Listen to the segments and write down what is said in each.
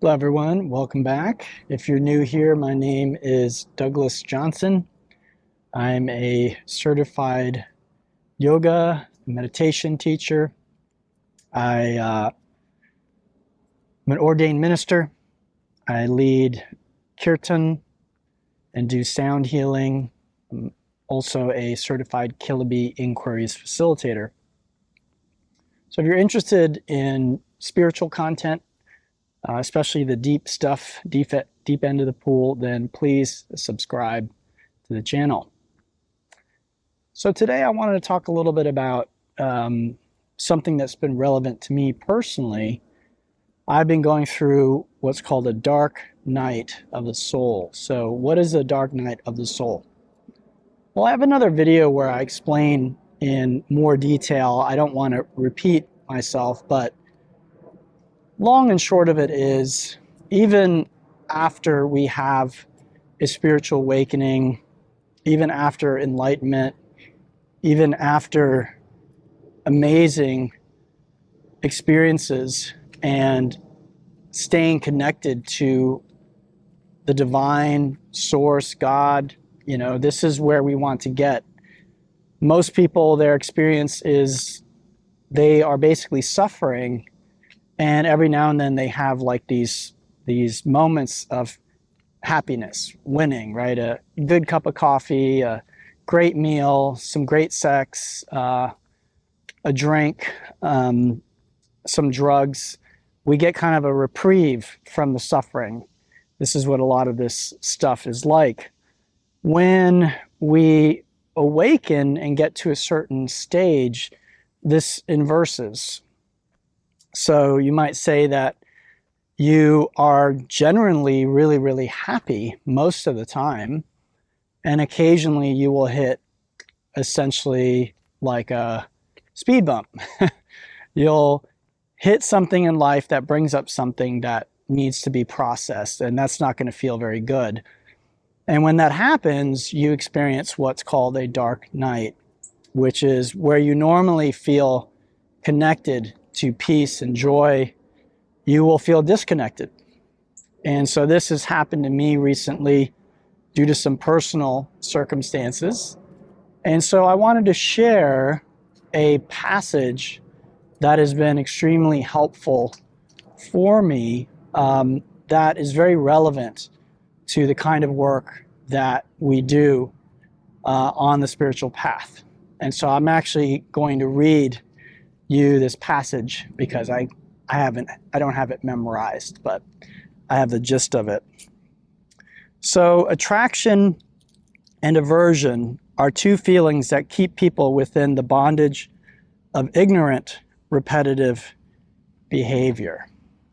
Hello everyone, welcome back. If you're new here, my name is Douglas Johnson. I'm a certified yoga meditation teacher. I'm an ordained minister. I lead kirtan and do sound healing. I'm also a certified Kilabi inquiries facilitator. So if you're interested in spiritual content, especially the deep stuff, deep end of the pool, then please subscribe to the channel. So today I wanted to talk a little bit about something that's been relevant to me personally. I've been going through what's called a dark night of the soul. So what is a dark night of the soul? Well, I have another video where I explain in more detail. I don't want to repeat myself, but long and short of it is, even after we have a spiritual awakening, even after enlightenment, even after amazing experiences and staying connected to the divine source, God, this is where we want to get. Most people, their experience is they are basically suffering. And every now and then they have like these moments of happiness, winning, right? A good cup of coffee, a great meal, some great sex, a drink, some drugs. We get kind of a reprieve from the suffering. This is what a lot of this stuff is like. When we awaken and get to a certain stage, this inverses. So you might say that you are generally really, really happy most of the time, and occasionally you will hit essentially like a speed bump. You'll hit something in life that brings up something that needs to be processed, and that's not going to feel very good. And when that happens, you experience what's called a dark night, which is where you normally feel connected to peace and joy, you will feel disconnected. And so this has happened to me recently due to some personal circumstances. And so I wanted to share a passage that has been extremely helpful for me, that is very relevant to the kind of work that we do on the spiritual path. And so I'm actually going to read you this passage because I don't have it memorized, but I have the gist of it. So attraction and aversion are two feelings that keep people within the bondage of ignorant, repetitive behavior.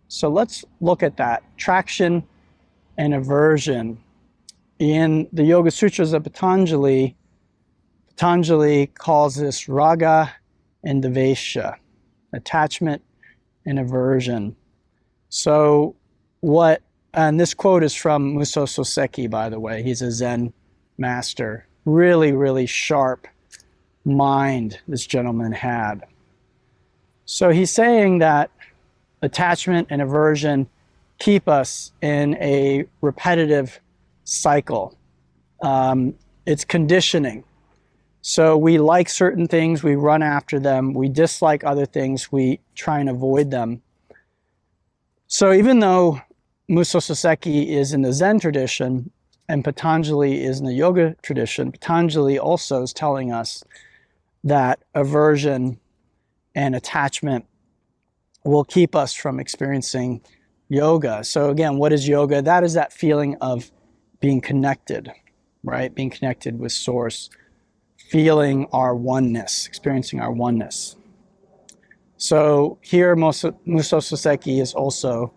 So let's look at that. Attraction and aversion. In the Yoga Sutras of Patanjali, Patanjali calls this raga and dvesha, attachment and aversion. So and this quote is from Muso Soseki, by the way. He's a Zen master. Really, really sharp mind this gentleman had. So he's saying that attachment and aversion keep us in a repetitive cycle. It's conditioning. So we like certain things, we run after them. We dislike other things, we try and avoid them. So even though Muso Soseki is in the Zen tradition and Patanjali is in the yoga tradition, Patanjali also is telling us that aversion and attachment will keep us from experiencing yoga. So again, what is yoga? That is that feeling of being connected, right? Being connected with Source. Feeling our oneness, experiencing our oneness. So here Muso Soseki is also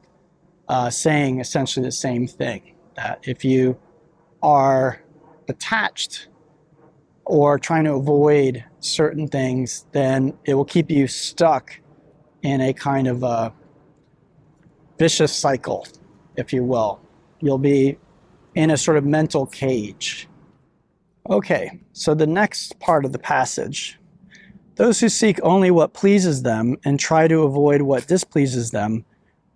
saying essentially the same thing, that if you are attached or trying to avoid certain things, then it will keep you stuck in a kind of a vicious cycle, if you will. You'll be in a sort of mental cage. Okay, so the next part of the passage. Those who seek only what pleases them and try to avoid what displeases them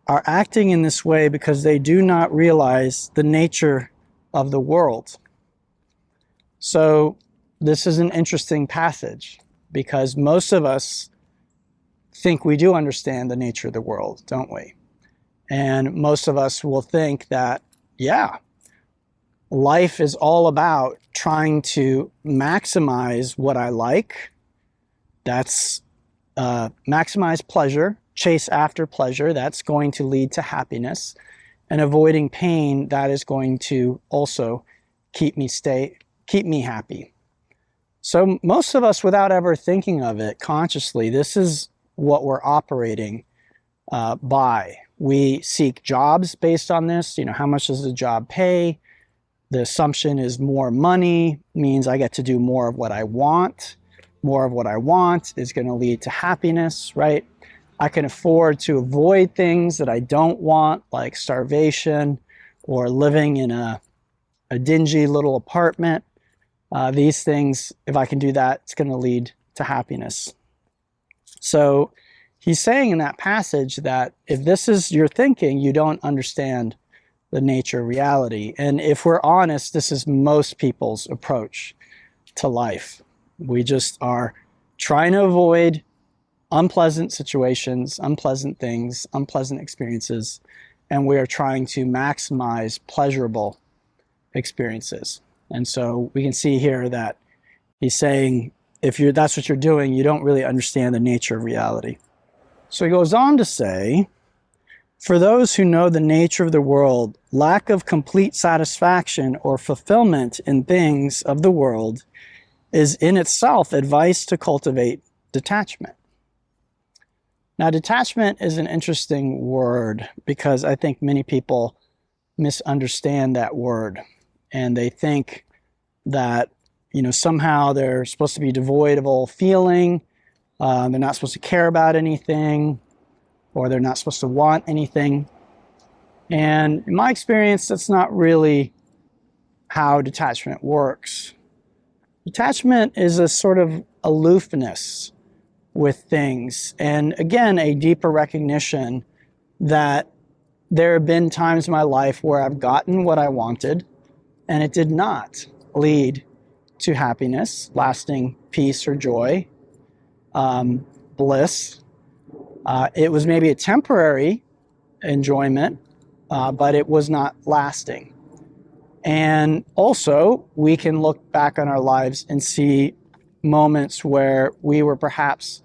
are acting in this way because they do not realize the nature of the world. So this is an interesting passage because most of us think we do understand the nature of the world, don't we? And most of us will think that, yeah, life is all about trying to maximize what I like. That's maximize pleasure, chase after pleasure. That's going to lead to happiness. And avoiding pain, that is going to also keep me happy. So most of us, without ever thinking of it consciously, this is what we're operating by. We seek jobs based on this. You know, how much does the job pay? The assumption is more money means I get to do more of what I want. More of what I want is going to lead to happiness, right? I can afford to avoid things that I don't want, like starvation or living in a dingy little apartment. These things, if I can do that, it's going to lead to happiness. So he's saying in that passage that if this is your thinking, you don't understand the nature of reality. And if we're honest, this is most people's approach to life. We just are trying to avoid unpleasant situations, unpleasant things, unpleasant experiences, and we are trying to maximize pleasurable experiences. And so we can see here that he's saying, if that's what you're doing, you don't really understand the nature of reality. So he goes on to say, for those who know the nature of the world, lack of complete satisfaction or fulfillment in things of the world is in itself advice to cultivate detachment. Now, detachment is an interesting word because I think many people misunderstand that word, and they think that, you know, somehow they're supposed to be devoid of all feeling, they're not supposed to care about anything, or they're not supposed to want anything. And in my experience, that's not really how detachment works. Detachment is a sort of aloofness with things, and again, a deeper recognition that there have been times in my life where I've gotten what I wanted, and it did not lead to happiness, lasting peace or joy, bliss. It was maybe a temporary enjoyment, but it was not lasting. And also, we can look back on our lives and see moments where we were perhaps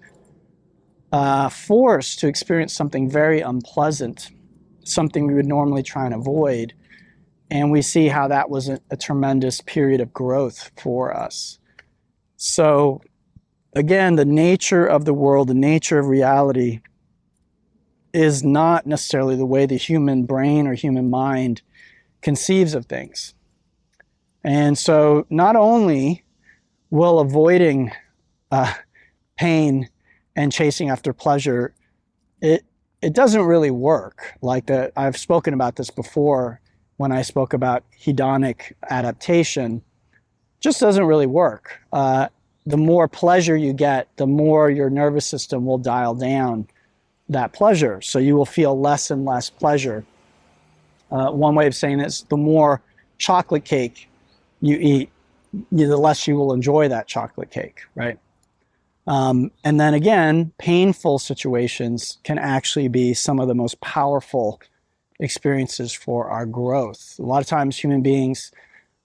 forced to experience something very unpleasant, something we would normally try and avoid. And we see how that was a tremendous period of growth for us. So again, the nature of the world, the nature of reality is not necessarily the way the human brain or human mind conceives of things. And so not only will avoiding pain and chasing after pleasure, it doesn't really work. Like I've spoken about this before when I spoke about hedonic adaptation. Just doesn't really work. The more pleasure you get, the more your nervous system will dial down that pleasure. So you will feel less and less pleasure. One way of saying this, the more chocolate cake you eat, the less you will enjoy that chocolate cake, right? And then again, painful situations can actually be some of the most powerful experiences for our growth. A lot of times human beings,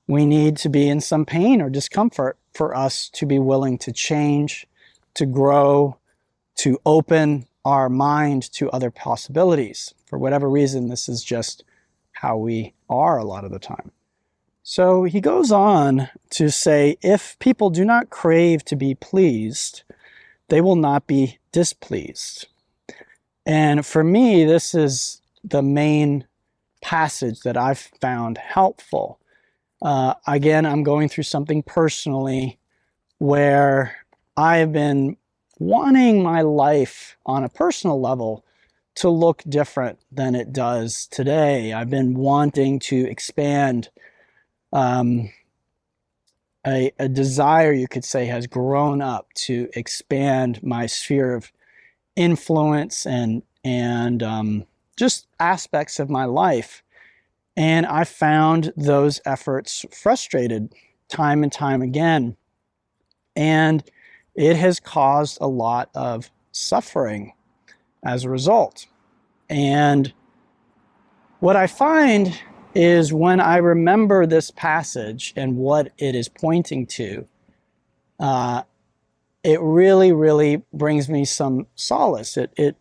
we need to be in some pain or discomfort for us to be willing to change, to grow, to open our mind to other possibilities. For whatever reason, this is just how we are a lot of the time. So he goes on to say, if people do not crave to be pleased, they will not be displeased. And for me, this is the main passage that I've found helpful. Again, I'm going through something personally where I have been wanting my life on a personal level to look different than it does today. I've been wanting to expand. A desire, you could say, has grown up to expand my sphere of influence and just aspects of my life. And I found those efforts frustrated time and time again. And it has caused a lot of suffering as a result. And what I find is when I remember this passage and what it is pointing to, it really, really brings me some solace. It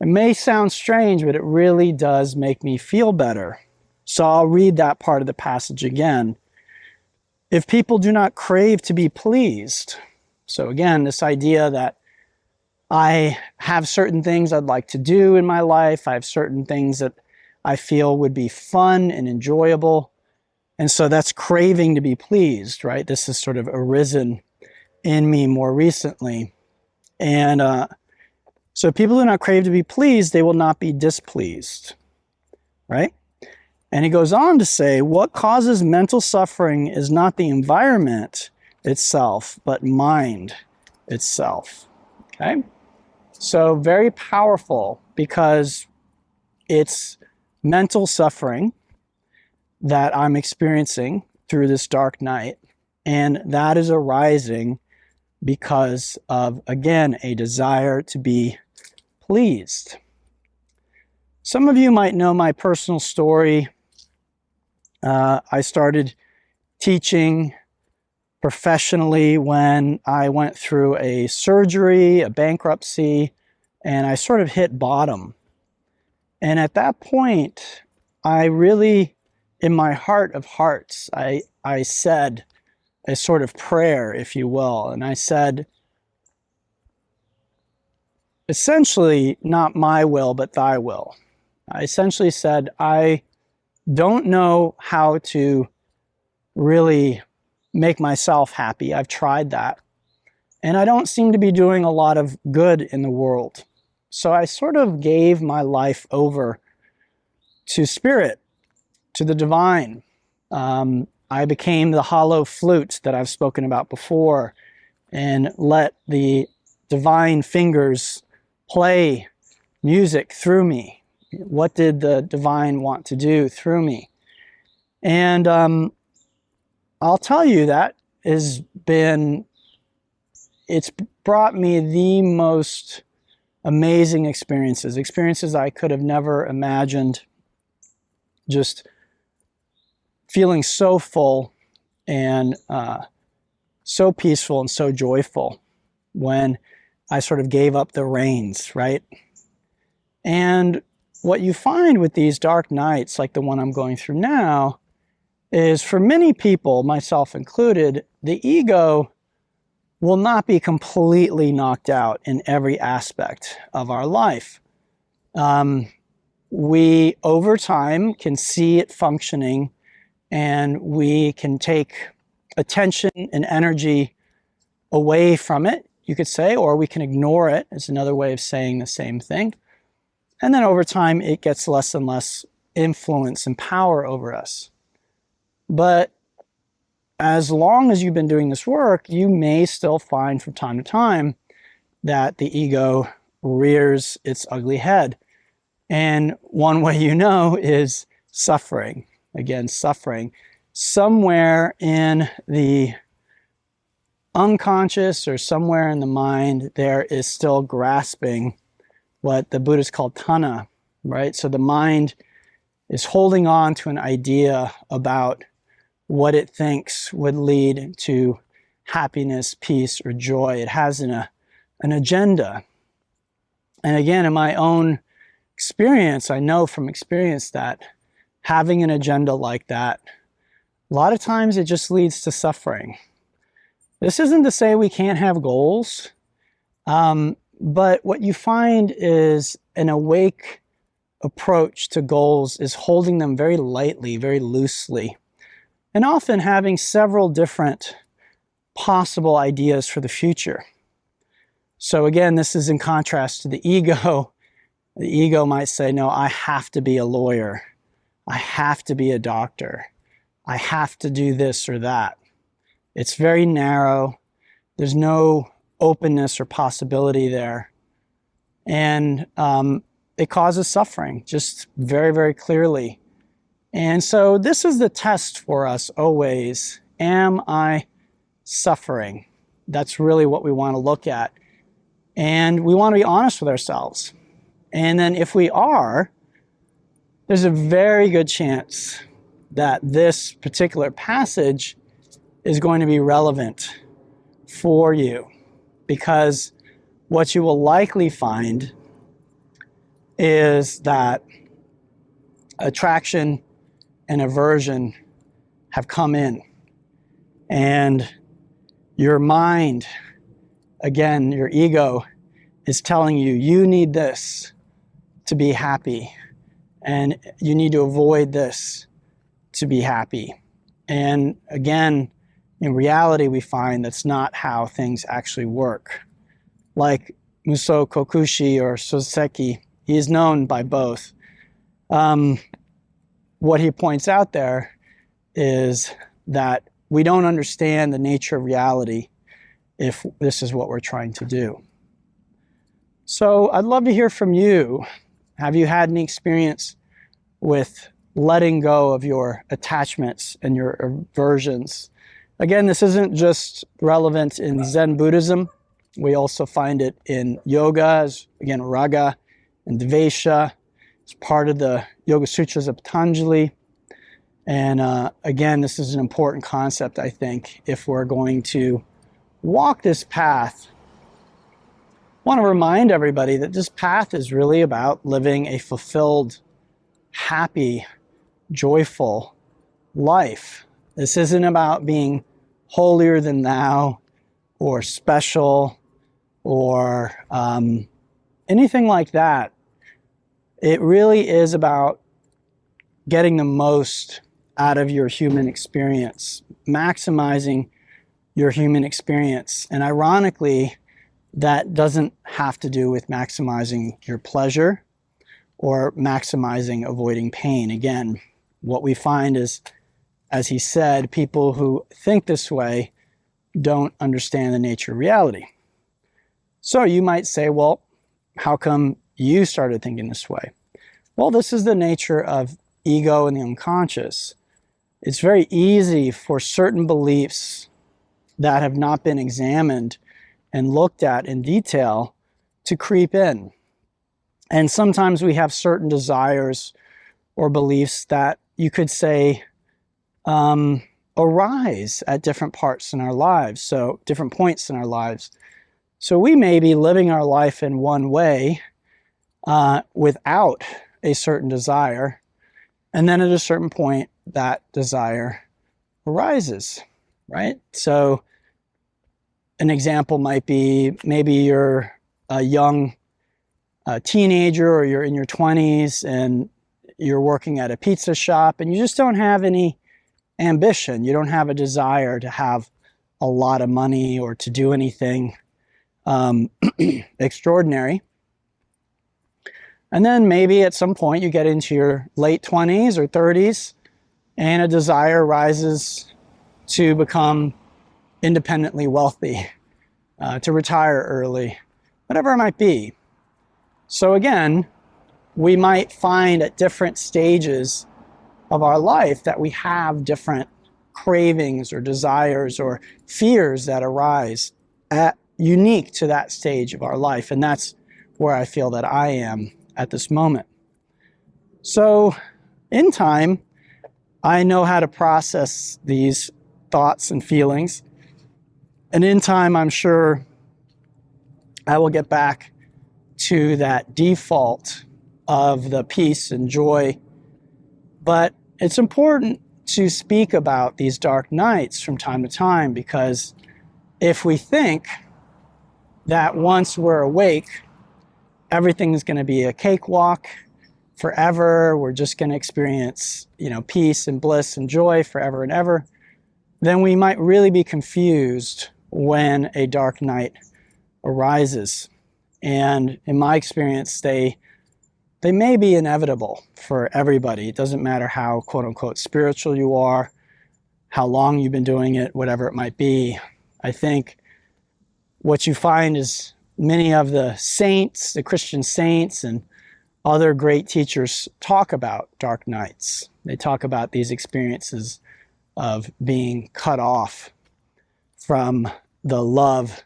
may sound strange, but it really does make me feel better. So I'll read that part of the passage again. If people do not crave to be pleased, so again, this idea that I have certain things I'd like to do in my life, I have certain things that I feel would be fun and enjoyable, and so that's craving to be pleased, right? This has sort of arisen in me more recently. And so people do not crave to be pleased, they will not be displeased, right? And he goes on to say, what causes mental suffering is not the environment itself, but mind itself, okay? So very powerful, because it's mental suffering that I'm experiencing through this dark night, and that is arising because of, again, a desire to be pleased. Some of you might know my personal story. I started teaching professionally when I went through a surgery, a bankruptcy, and I sort of hit bottom. And at that point, I really, in my heart of hearts, I said a sort of prayer, if you will, and I said, essentially, not my will, but thy will. I essentially said, I don't know how to really make myself happy. I've tried that. And I don't seem to be doing a lot of good in the world. So I sort of gave my life over to spirit, to the divine. I became the hollow flute that I've spoken about before, and let the divine fingers play music through me. What did the divine want to do through me? And I'll tell you, that has been, it's brought me the most amazing experiences I could have never imagined, just feeling so full and so peaceful and so joyful when I sort of gave up the reins, right? And what you find with these dark nights, like the one I'm going through now, is for many people, myself included, the ego will not be completely knocked out in every aspect of our life. We, over time, can see it functioning, and we can take attention and energy away from it, you could say, or we can ignore it, is another way of saying the same thing. And then over time, it gets less and less influence and power over us. But as long as you've been doing this work, you may still find from time to time that the ego rears its ugly head. And one way you know is suffering. Again, suffering. Somewhere in the unconscious or somewhere in the mind, there is still grasping what the Buddhists call tanha, right? So the mind is holding on to an idea about what it thinks would lead to happiness, peace, or joy. It has an agenda. And again, in my own experience, I know from experience that having an agenda like that, a lot of times it just leads to suffering. This isn't to say we can't have goals, but what you find is an awake approach to goals is holding them very lightly, very loosely, and often having several different possible ideas for the future. So again, this is in contrast to the ego. The ego might say, no, I have to be a lawyer. I have to be a doctor. I have to do this or that. It's very narrow. There's no openness or possibility there. And it causes suffering, just very, very clearly. And so this is the test for us always. Am I suffering? That's really what we want to look at. And we want to be honest with ourselves. And then if we are, there's a very good chance that this particular passage is going to be relevant for you, because what you will likely find is that attraction and aversion have come in, and your mind, again, your ego, is telling you, you need this to be happy, and you need to avoid this to be happy. And again, in reality, we find that's not how things actually work. Like Muso Kokushi or Soseki, he is known by both. What he points out there is that we don't understand the nature of reality if this is what we're trying to do. So I'd love to hear from you. Have you had any experience with letting go of your attachments and your aversions? Again, this isn't just relevant in Zen Buddhism. We also find it in yoga, as, again, raga and dvesha. It's part of the Yoga Sutras of Patanjali. And again, this is an important concept, I think, if we're going to walk this path. I want to remind everybody that this path is really about living a fulfilled, happy, joyful life. This isn't about being holier than thou or special or anything like that. It really is about getting the most out of your human experience, maximizing your human experience. And ironically, that doesn't have to do with maximizing your pleasure or maximizing avoiding pain. Again, what we find is, as he said, people who think this way don't understand the nature of reality. So you might say, well, how come you started thinking this way? Well, this is the nature of ego and the unconscious. It's very easy for certain beliefs that have not been examined and looked at in detail to creep in. And sometimes we have certain desires or beliefs that you could say arise at different parts in our lives, so different points in our lives. So we may be living our life in one way without a certain desire, and then at a certain point that desire arises, right? So an example might be, maybe you're a young teenager, or you're in your 20s and you're working at a pizza shop and you just don't have any ambition. You don't have a desire to have a lot of money or to do anything extraordinary. And then maybe at some point you get into your late 20s or 30s and a desire arises to become independently wealthy, to retire early, whatever it might be. So again, we might find at different stages of our life that we have different cravings or desires or fears that arise unique to that stage of our life. And that's where I feel that I am at this moment. So in time, I know how to process these thoughts and feelings. And in time, I'm sure I will get back to that default of the peace and joy. But it's important to speak about these dark nights from time to time, because if we think that once we're awake, everything is going to be a cakewalk forever, we're just going to experience, peace and bliss and joy forever and ever, then we might really be confused when a dark night arises. And in my experience, they may be inevitable for everybody. It doesn't matter how quote unquote spiritual you are, how long you've been doing it, whatever it might be. I think what you find is many of the saints, the Christian saints, and other great teachers talk about dark nights. They talk about these experiences of being cut off from the love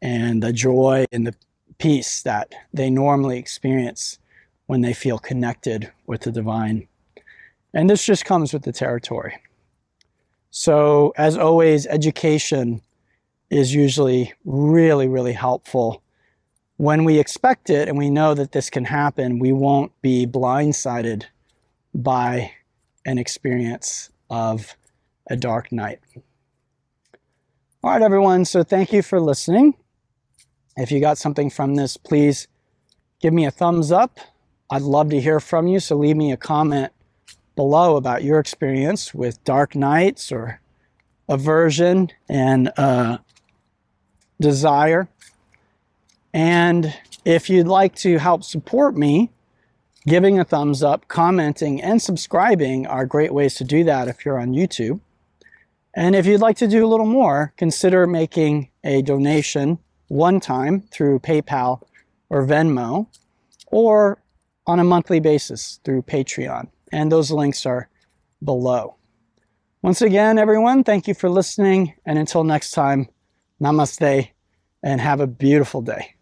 and the joy and the peace that they normally experience when they feel connected with the divine. And this just comes with the territory. So, as always, education is usually really, really helpful. When we expect it and we know that this can happen, we won't be blindsided by an experience of a dark night. All right, everyone. So thank you for listening. If you got something from this, please give me a thumbs up. I'd love to hear from you. So leave me a comment below about your experience with dark nights or aversion and desire. And if you'd like to help support me, giving a thumbs up, commenting, and subscribing are great ways to do that if you're on YouTube. And if you'd like to do a little more, consider making a donation one time through PayPal or Venmo, or on a monthly basis through Patreon. And those links are below. Once again, everyone, thank you for listening. And until next time, namaste and have a beautiful day.